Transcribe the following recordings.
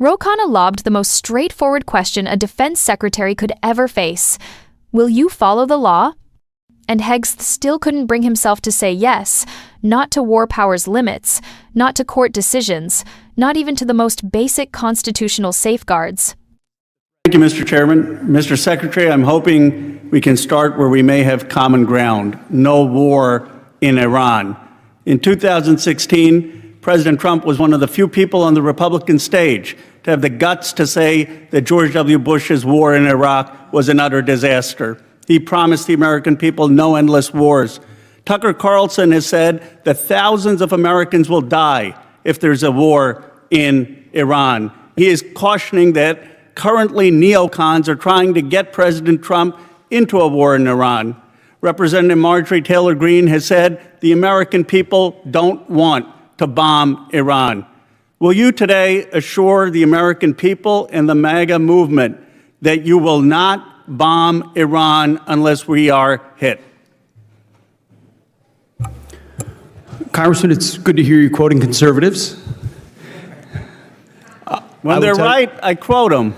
Ro Khanna lobbed the most straightforward question a defense secretary could ever face. Will you follow the law? And Hegst still couldn't bring himself to say yes, not to war powers limits, not to court decisions, not even to the most basic constitutional safeguards. Thank you, Mr. Chairman. Mr. Secretary, I'm hoping we can start where we may have common ground. No war in Iran. In 2016, President Trump was one of the few people on the Republican stage to have the guts to say that George W. Bush's war in Iraq was an utter disaster. He promised the American people no endless wars. Tucker Carlson has said that thousands of Americans will die if there's a war in Iran. He is cautioning that currently neocons are trying to get President Trump into a war in Iran. Representative Marjorie Taylor Greene has said the American people don't want to bomb Iran. Will you today assure the American people and the MAGA movement that you will not bomb Iran unless we are hit? Congressman, it's good to hear you quoting conservatives. When they're right, I quote them.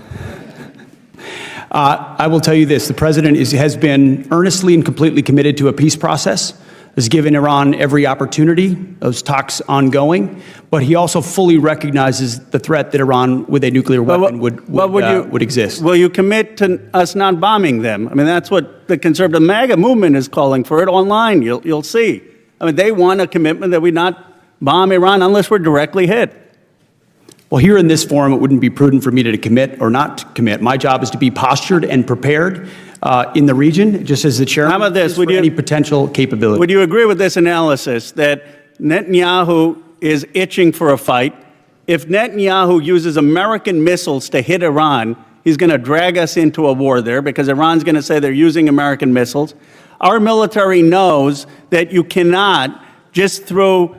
I will tell you this. The president has been earnestly and completely committed to a peace process, has given Iran every opportunity, those talks ongoing, but he also fully recognizes the threat that Iran with a nuclear weapon would exist. Will you commit to us not bombing them? I mean, that's what the conservative MAGA movement is calling for it online. You'll see. I mean, they want a commitment that we not bomb Iran unless we're directly hit. Well, here in this forum, it wouldn't be prudent for me to commit or not to commit. My job is to be postured and prepared in the region, just as the chairman. How about this? Would any potential capability? Would you agree with this analysis that Netanyahu is itching for a fight? If Netanyahu uses American missiles to hit Iran, he's going to drag us into a war there because Iran's going to say they're using American missiles. Our military knows that you cannot just through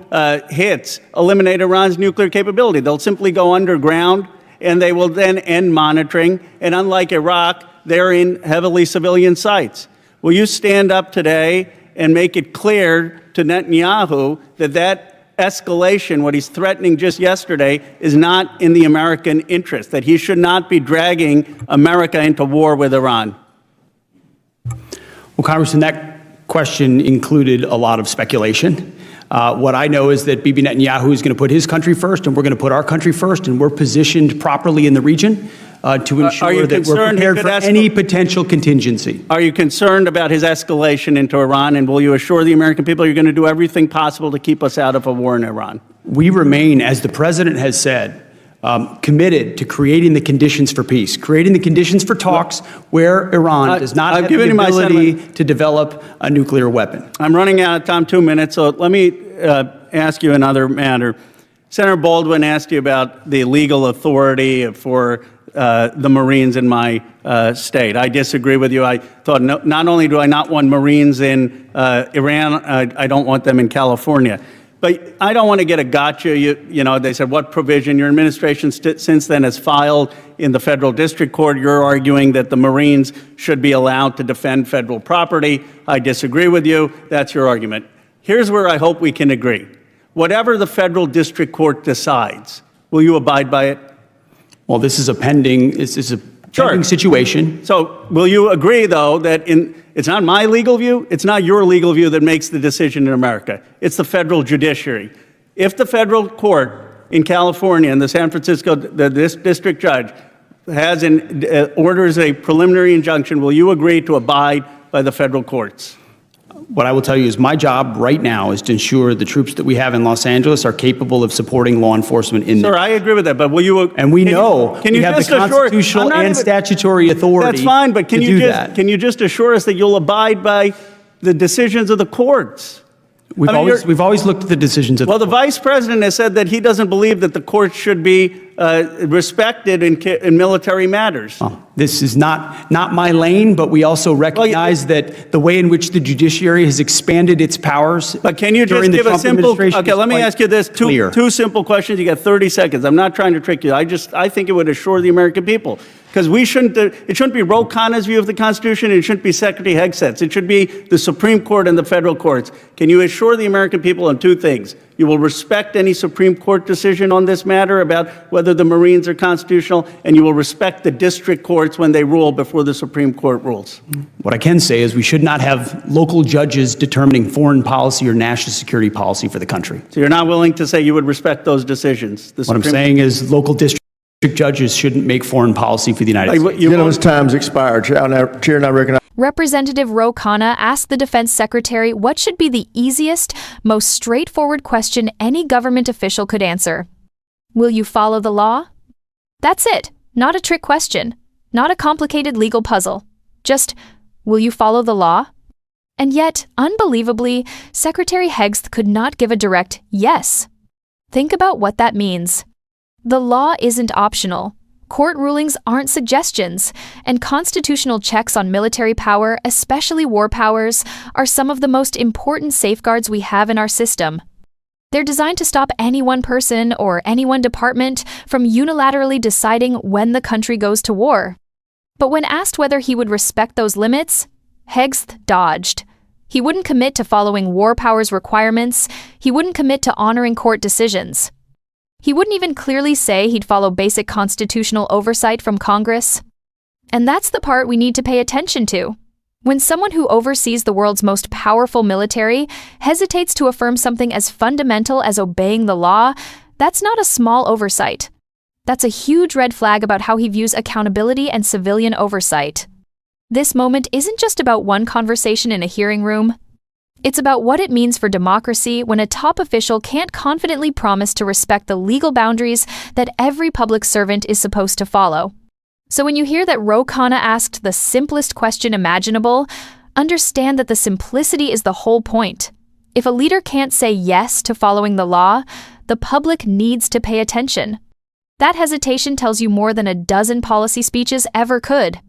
hits eliminate Iran's nuclear capability. They'll simply go underground, and they will then end monitoring. And unlike Iraq, they're in heavily civilian sites. Will you stand up today and make it clear to Netanyahu that that escalation, what he's threatening just yesterday, is not in the American interest, that he should not be dragging America into war with Iran? Well, Congressman, that question included a lot of speculation. What I know is that Bibi Netanyahu is going to put his country first, and we're going to put our country first, and we're positioned properly in the region to ensure that we're prepared for any potential contingency. Are you concerned about his escalation into Iran, and will you assure the American people you're going to do everything possible to keep us out of a war in Iran? We remain, as the president has said, committed to creating the conditions for peace, creating the conditions for talks where Iran does not have the ability to develop a nuclear weapon. I'm running out of time, 2 minutes, so let me ask you another matter. Senator Baldwin asked you about the legal authority for the Marines in my state. I disagree with you. I thought not only do I not want Marines in Iran, I don't want them in California. But I don't want to get a gotcha. You know, they said, what provision? Your administration since then has filed in the federal district court. You're arguing that the Marines should be allowed to defend federal property. I disagree with you. That's your argument. Here's where I hope we can agree. Whatever the federal district court decides, will you abide by it? Well, this is a pending situation. So will you agree, though, that it's not my legal view, it's not your legal view that makes the decision in America. It's the federal judiciary. If the federal court in California and the San Francisco district judge orders a preliminary injunction, will you agree to abide by the federal courts? What I will tell you is my job right now is to ensure the troops that we have in Los Angeles are capable of supporting law enforcement in there. Sir, I agree with that, but will you? And we know we have the constitutional and statutory authority. That's fine, but can you just assure us that you'll abide by the decisions of the courts? We've always looked at the decisions of the courts. Well, the vice president has said that he doesn't believe that the courts should be respected in military matters. This is not my lane, but we also recognize that the way in which the judiciary has expanded its powers. But can you just give a simple? Okay, let me ask you this: two simple questions. You got 30 seconds. I'm not trying to trick you. I think it would assure the American people, because it shouldn't be Ro Khanna's view of the Constitution. It shouldn't be Secretary Hegseth's. It should be the Supreme Court and the federal courts. Can you assure the American people on two things? You will respect any Supreme Court decision on this matter about whether the Marines are constitutional, and you will respect the district courts when they rule before the Supreme Court rules. What I can say is we should not have local judges determining foreign policy or national security policy for the country. So you're not willing to say you would respect those decisions? What I'm saying is local district judges shouldn't make foreign policy for the United States. Gentleman's time's expired. Chair now recognize. Representative Ro Khanna asked the Defense Secretary what should be the easiest, most straightforward question any government official could answer. Will you follow the law? That's it. Not a trick question. Not a complicated legal puzzle. Just, will you follow the law? And yet, unbelievably, Secretary Hegst could not give a direct yes. Think about what that means. The law isn't optional. Court rulings aren't suggestions, and constitutional checks on military power, especially war powers, are some of the most important safeguards we have in our system. They're designed to stop any one person or any one department from unilaterally deciding when the country goes to war. But when asked whether he would respect those limits, Hegst dodged. He wouldn't commit to following war powers requirements. He wouldn't commit to honoring court decisions. He wouldn't even clearly say he'd follow basic constitutional oversight from Congress. And that's the part we need to pay attention to. When someone who oversees the world's most powerful military hesitates to affirm something as fundamental as obeying the law, that's not a small oversight. That's a huge red flag about how he views accountability and civilian oversight. This moment isn't just about one conversation in a hearing room. It's about what it means for democracy when a top official can't confidently promise to respect the legal boundaries that every public servant is supposed to follow. So when you hear that Ro Khanna asked the simplest question imaginable, understand that the simplicity is the whole point. If a leader can't say yes to following the law, the public needs to pay attention. That hesitation tells you more than a dozen policy speeches ever could.